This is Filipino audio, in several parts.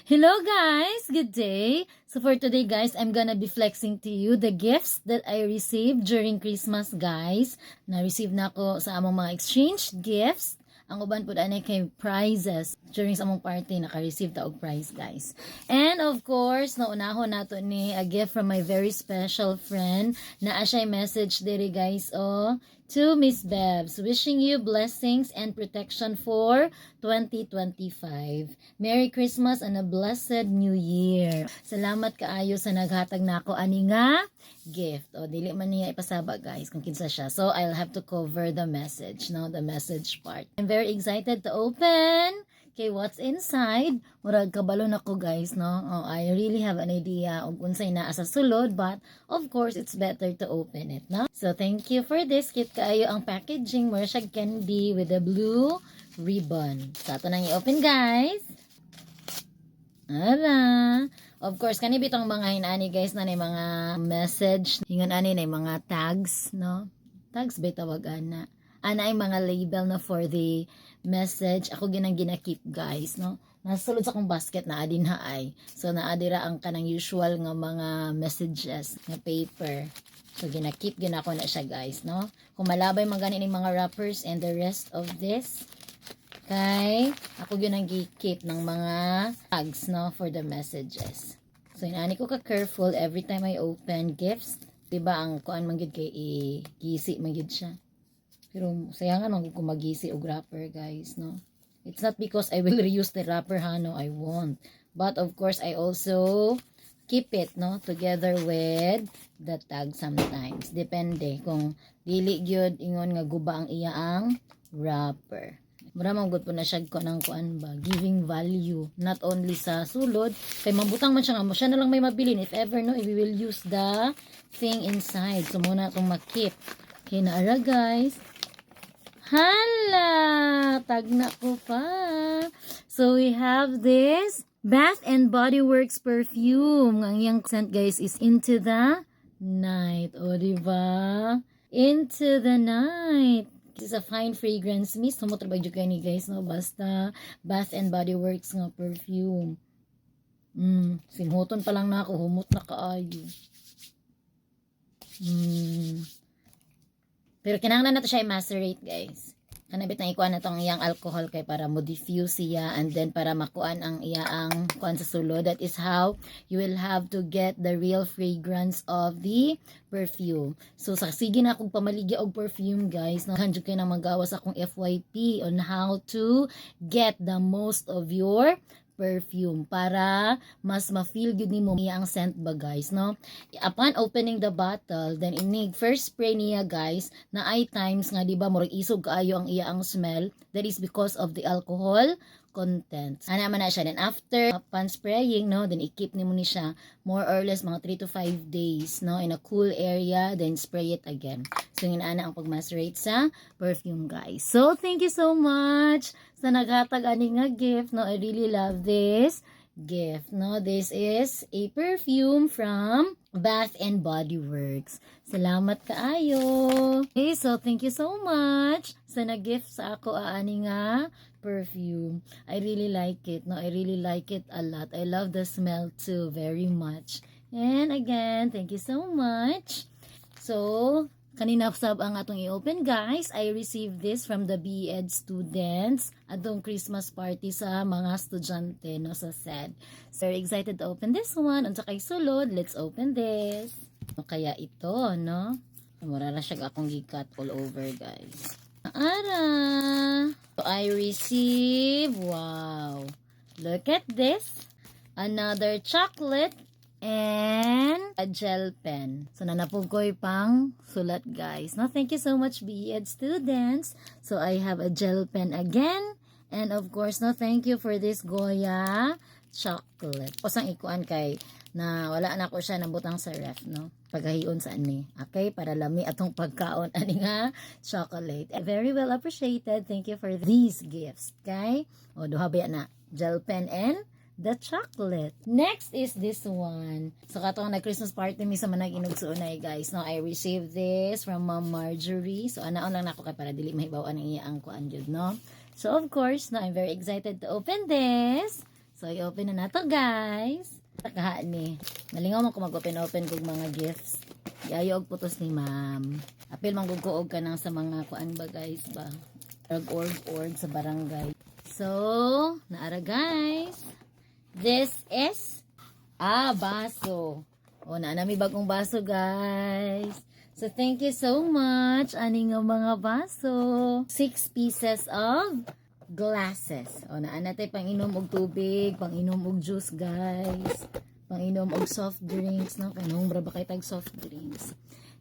Hello guys! Good day! So for today guys, I'm gonna be flexing to you the gifts that I received during Christmas guys. Na-receive na ko sa among mga exchange gifts. Ang uban po anay kay prizes during sa among party naka-receive ta og prize guys. And of course, naunahon nato ni a gift from my very special friend na siya message diri guys to Miss Bebs, wishing you blessings and protection for 2025. Merry Christmas and a blessed New Year. Salamat kaayo sa naghatag nako ani nga gift. O dili man niya ipasaba guys kung kinsa siya. So I'll have to cover the message, no, the message part. I'm very excited to open. Okay, what's inside? Murag kabalo na ko guys, no? Oh, I really have an idea of unsay naa sa sulod, but of course, it's better to open it, no? So, thank you for this. Cute kaayo ang packaging. Mura siya candy with a blue ribbon. So, ito nang i-open, guys. Ara. Of course, kani bitong mga hinani guys na mga message. Hingan ani na mga tags, no? Tags ba tawagan na? Ana ay mga label na for the message. Ako ginakip guys, no? Nasulod sa akong basket na adin haay. So naadira ang kanang usual nga mga messages nga paper. So ginakip ginako na siya guys, no? Kung malabay magani ning mga wrappers and the rest of this, kay ako ginagikip ng mga tags, no, for the messages. So inaani ko ka careful every time I open gifts. Diba ang kuan man gyud kay igisi man gyud siya. Pero sayangan ang kung magisi og wrapper guys, no? It's not because I will reuse the wrapper ha, no, I won't. But of course, I also keep it, no, together with the tag sometimes. Depende kung dili gyud ingon nga guba ang iya ang wrapper. Maramang good po na siya ko ng kuan ba, giving value, not only sa sulod, kay mabutang man siya nga mo, siya na lang may mabilin, if ever, no, we will use the thing inside. So, muna itong makip. Okay, naara guys. Hala! Tag na ko pa. So, we have this Bath and Body Works perfume. Ang iyang scent, guys, is Into the Night. O, diba? Into the Night. This is a fine fragrance mist. Sumutrabay dyo kayo ni guys, no? Basta Bath and Body Works nga perfume. Simhuton pa lang na ako. Humot na kaayo. Pero kinahanglan na to siya i-macerate guys. Kanabit na ikuan na tong iyang alcohol kay para mo diffuse siya and then para makuan ang iyang kuan sa sulod. That is how you will have to get the real fragrance of the perfume. So sa sige na akong pamaligya og perfume guys, no, handyo kayo na magawas akong FYP on how to get the most of your perfume para mas ma-feel good nimo ang scent ba guys, no? Upon opening the bottle, then inig first spray niya guys na ay times nga di ba murag isog kaayo ang iya ang smell. That is because of the alcohol content. Ana man na siya. Then after upon spraying, no, then i-keep nimo ni siya more or less mga 3 to 5 days, no, in a cool area, then spray it again. So yun ana ang pag-macerate sa perfume guys. So thank you so much sa naghatag ani nga gift, no. I really love this gift, no. This is a perfume from Bath and Body Works. Salamat kaayo. Okay, so thank you so much sa nag-gift sa ako ani nga perfume. I really like it, no. I really like it a lot. I love the smell too very much. And again, thank you so much. So, kanina sab ang atong i-open guys. I received this from the BEd students atong Christmas party sa mga estudyante, no, sa SED. So, very excited to open this one. Unsa kay sulod, let's open this. Kaya ito, no. Mura ra siya akong gikat all over guys. Ara! So, I receive, wow, look at this, another chocolate and a gel pen. So, nanapugoy pang sulat guys. No, thank you so much BEd students. So, I have a gel pen again. And of course, no, thank you for this Goya chocolate. Kusang ikuan kay na wala na ko siya nabutang sa ref, no, paghahion sa ani. Okay, para lami atong pagkaon ani nga chocolate. Very well appreciated. Thank you for these gifts. Okay, o duha ba na gel pen and the chocolate. Next is this one. So katong na Christmas party mi sa manag inugsuunay guys, no, I received this from Mom Marjorie. So anaon lang nako kay para dili mahibaw ang iya ang kuan jud, no. So of course, no, I'm very excited to open this. So, i-open na nato, guys. Takaha ni. Malingaw man ko mag-open-open kong mga gifts. Iayo og putos ni ma'am. Apil man guguog ka nang sa mga kuan ba, guys, ba? Org sa barangay. So, naara, guys. This is baso. O, naanami bagong baso, guys. So, thank you so much, aning mga baso. 6 pieces of glasses. O, naan natin pang-inom og tubig, pang-inom og juice, guys. Pang-inom og soft drinks, no? Kanong ba kay tag soft drinks.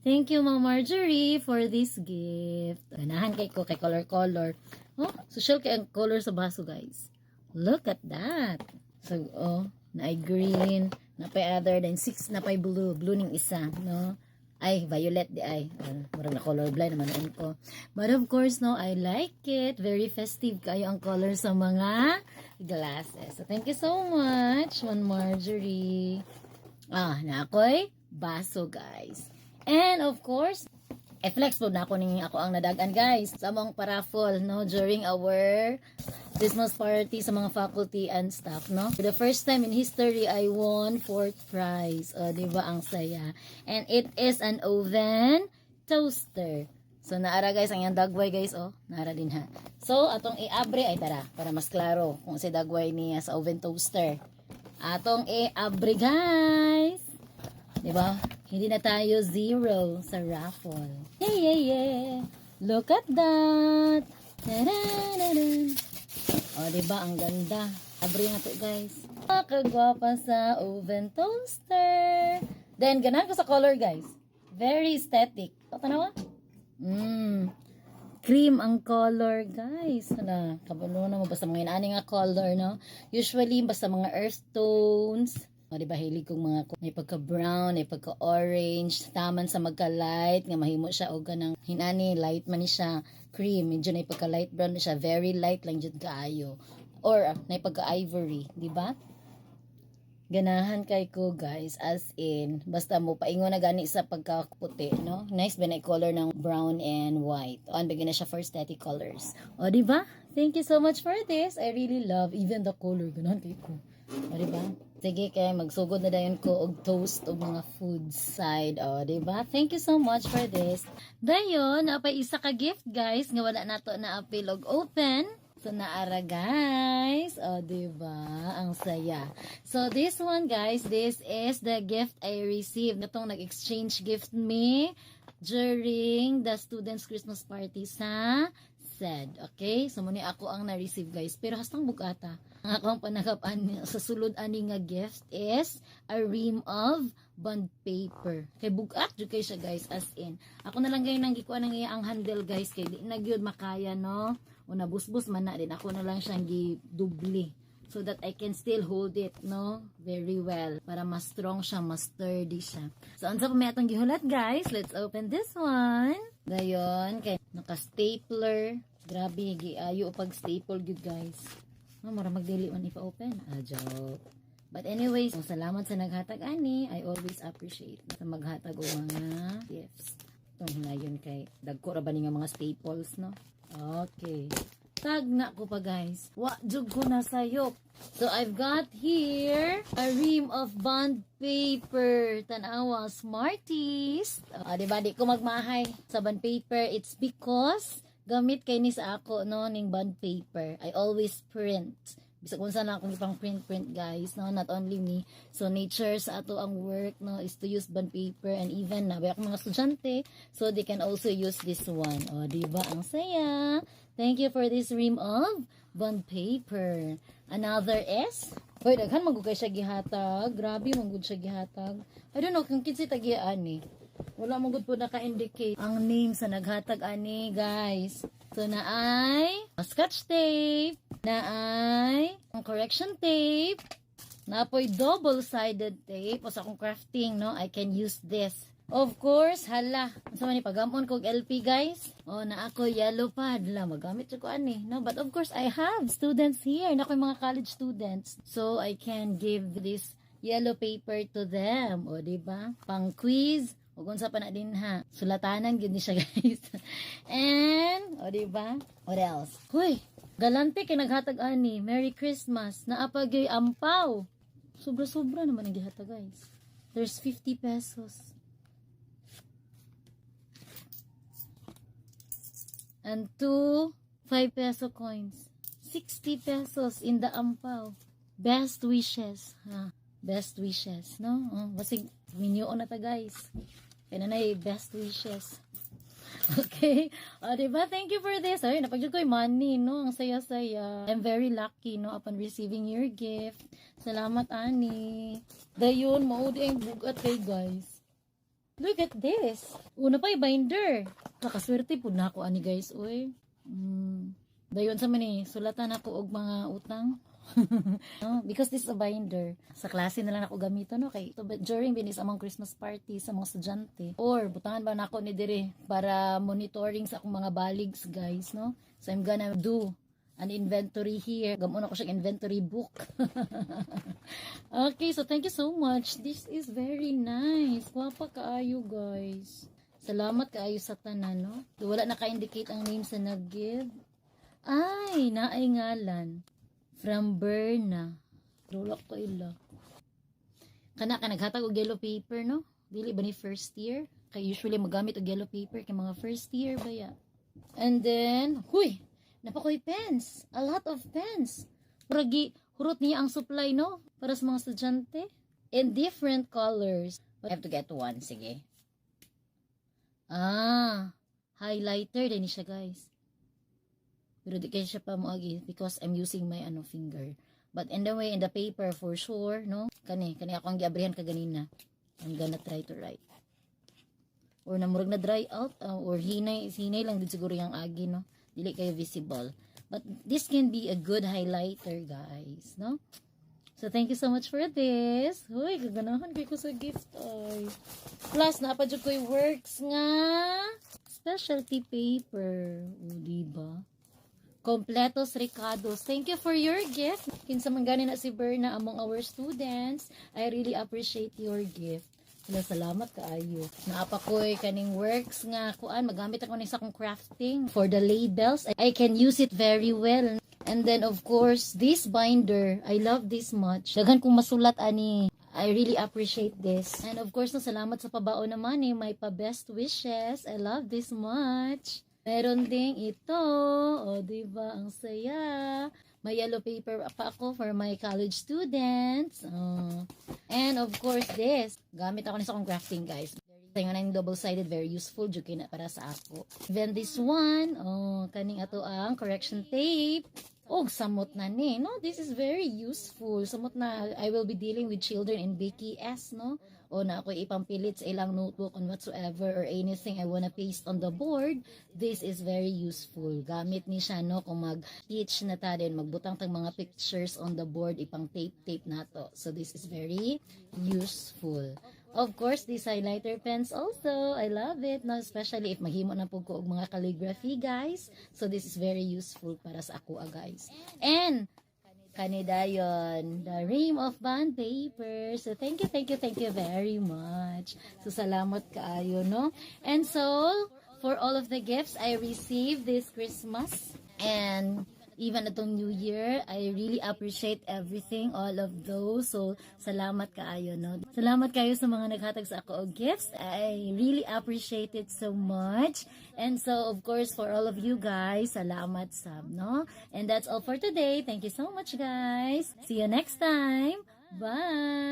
Thank you, Ma'am Marjorie, for this gift. Ganahan kay ko, kay color-color. Oh, social kay ang color sa baso, guys. Look at that. So, na green, na pay other than 6 na pay blue. Blue ning isa, no? Ay, violet di ay. Murag na colorblind naman noon ko. But of course, no, I like it. Very festive kayo ang color sa mga glasses. So, thank you so much, Ma'am Marjorie. Na ako'y baso, guys. And of course, flex po na ako ang nadagan, guys, sa among paraffle, no, during our Christmas party sa mga faculty and staff, no. For the first time in history, I won 4th prize. Di ba ang saya? And it is an oven toaster. So, naara, guys, ang yung dagway, guys, naara din ha. So, atong i-abre, ay tara, para mas klaro kung si dagway niya sa oven toaster. Atong i-abre, guys. Di ba? Hindi na tayo 0 sa raffle. Yeah. Look at that. Ta-da-da-da. Diba? Ang ganda. Abre na to, guys. Kagwapa sa oven toaster. Then, ganahan ko sa color, guys. Very aesthetic. Tanawa? Cream ang color, guys. Kabalo na mo. Basta mga inani nga color, no? Usually, basta mga earth tones. Diba, hilig kong mga may pagka-brown, may pagka-orange, taman sa magka-light, nga mahimo siya o ganang hinani, light man ni siya, cream, medyo na pagka-light brown na siya, very light lang dyan kaayo. Or, na pagka-ivory, diba? Ganahan kay ko, guys, as in, basta mo, paingon na gani sa pagka-puti, no? Nice ba na color ng brown and white? Bigyan na siya for aesthetic colors. Diba? Thank you so much for this. I really love even the color. Ganahan kay ko. Diba? Sige, kaya magsugod na dayon ko og toast o mga food side. Diba? Thank you so much for this. Dayon, napay isa ka gift, guys. Nga wala nato na apil og open. So, naara, guys. Diba? Ang saya. So, this one, guys, this is the gift I received. Itong nag-exchange gift me during the students' Christmas party sa SED. Okay? So, muna ako ang na-receive, guys. Pero hastang bugata. Ang akong panagapan sa sulod ani nga gift is a ream of bond paper. Kay bugat jud kay siya, guys, as in. Ako na lang gayon nang gikuan ng iyang handle, guys, kay di na gyud makaya, no. O nabusbus man na din, ako na lang siyang gidubli so that I can still hold it, no, very well para mas strong siya, mas sturdy siya. So unsa pa may atong gihulat, guys? Let's open this one. Dayon kay naka-stapler. Grabe, giayo pag staple gyud, guys. Mara magdili man ipa-open. Joke. But anyways, salamat sa naghatag ani. I always appreciate sa maghatag og mga gifts. Itong hinayon kay dagko ra ba ni nga mga staples, no? Okay. Tag na ko pa, guys. Wa jud ko na sayop. So I've got here a ream of bond paper. Tanawa, Smarties. Diba, di ko magmahay sa bond paper. It's because gamit kay ni sa ako, no, ning bond paper. I always print. Bisa kung saan akong ipang print, guys, no, not only me. So, nature sa ato ang work, no, is to use bond paper and even na, bayak mga estudyante, so they can also use this one. Diba, ang saya. Thank you for this ream of bond paper. Another is, daghan magugay siya gihatag. Grabe, magugay siya gihatag. I don't know, kung kinsi tagiaan eh. Wala mong good po naka-indicate ang name sa naghatag ani, guys. So, naay scotch tape, naay correction tape, napoy double-sided tape. O sa akong crafting, no, I can use this. Of course, hala. Sa man ni pagamon kog LP, guys. Na ako yellow pad la magamit ko ani, no. But of course, I have students here, na ko'y mga college students. So, I can give this yellow paper to them. Diba? Pang quiz. O kung sa pa na din ha. Sulatanan, gini siya, guys. And, diba? What else? Huy, Galante kay naghatag ani. Merry Christmas. Naapagay ampaw. Sobra-sobra naman ang gihatag, guys. There's 50 pesos. And 2 5 peso coins. 60 pesos in the ampaw. Best wishes. Ha? Best wishes, no? Basig, minyoon na ta, guys. Kaya na best wishes. Okay? O, diba? Thank you for this. Ay, napagdyo ko yung money, no? Ang saya-saya. I'm very lucky, no? Upon receiving your gift. Salamat, Ani. Dayon, maudi ang bugat kay, guys. Look at this. Una pa, binder. Kakaswerte po na ako, Ani, guys. Uy. Dayon sa mani, sulatan ako og mga utang. No, because this is a binder. Sa klase na lang ako gamito, no, kay during binis among Christmas party sa mga estudyante, or butangan ba nako ni dire para monitoring sa akong mga baligs, guys, no. So I'm gonna do an inventory here. Gamon ako siyang inventory book. Okay, so thank you so much. This is very nice. Guwapa kaayo, guys. Salamat kaayo sa tanan, no. Wala naka-indicate ang name sa nag-give. Ay, naay ngalan. From Berna. Rolak ko ila. Kana ka naghatag og yellow paper, no? Dili ba ni first year? Kay usually magamit og yellow paper kay mga first year ba ya? And then, huy! Napakoy pens. A lot of pens. Puragi, hurot niya ang supply, no? Para sa mga estudyante. In different colors. I have to get one, sige. Highlighter din siya, guys. Pero di kayo siya pa moagi because I'm using my finger. But in the paper for sure, no? Kani ako ang giabrihan kaganina. I'm gonna try to write. Or namurag na dry out or hinay lang din siguro yung agi, no? Dili kayo visible. But this can be a good highlighter, guys, no? So thank you so much for this. Hoy, gaganahan kay ko sa gift ay. Plus napadjud ko yung works nga specialty paper. O, diba? Completos Ricados. Thank you for your gift. Kinsa man gani na si Berna among our students. I really appreciate your gift. Salamat kaayo. Naapa ko'y kaning works nga kuan magamit ako ni sa akong crafting for the labels. I can use it very well. And then of course, this binder, I love this much. Daghan kong masulat ani. I really appreciate this. And of course, salamat sa pabaon naman my pa-best wishes. I love this much. Meron ding ito. O, diba? Ang saya. May yellow paper pa ako for my college students. And of course, this. Gamit ako sa akong crafting, guys. Ito yung double-sided, very useful. Jukin na para sa ako. Then this one. Kaning ato ang correction tape. Samot na ni. No, this is very useful. Samot na I will be dealing with children in BKS, no? O na ako ipampilit sa ilang notebook on whatsoever or anything I wanna paste on the board. This is very useful. Gamit ni siya, no? Kung mag-teach na ta din, magbutang tang mga pictures on the board, ipang tape na to. So this is very useful. Of course, these highlighter pens also. I love it, no? Especially if maghimo na po ko og mga calligraphy, guys. So this is very useful para sa ako, guys. And kanidayon, the ream of bond paper. So thank you very much. So salamat kaayo, no? And so for all of the gifts I received this Christmas and even atong New Year, I really appreciate everything, all of those. So, salamat kaayo, no? Salamat kayo sa mga naghatag sa ako og gifts. I really appreciate it so much. And so, of course, for all of you guys, salamat sab, no? And that's all for today. Thank you so much, guys. See you next time. Bye!